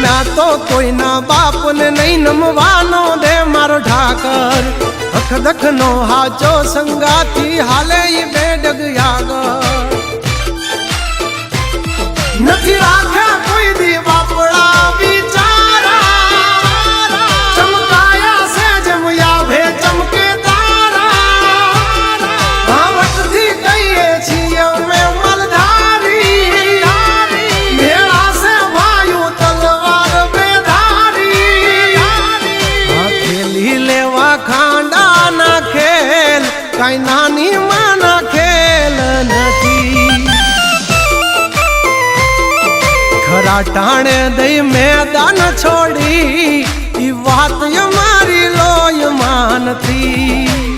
વિના તો કોઈના બાપને નહીં નમવાનો દે મારો ઠાકર અખદખ નો હાચો સંગાથી હાલે ઈ બેડગ આગળ નથી રાખ્યા કોઈ દી બાપડા બિચારા ચમકાયા છે જેમ યાભે ચમકે તારા ભાવટથી કહીએ છીએ અમે મલધારી મેળા છે ભાયુ તલવાર બેધારી ખેલી લેવા ખાંડા ના ખેલ કઈ નાની માના ખેલ નથી ખરા ટાણે દઈ મેદાન છોડી ઈ વાત મારી લોય માનતી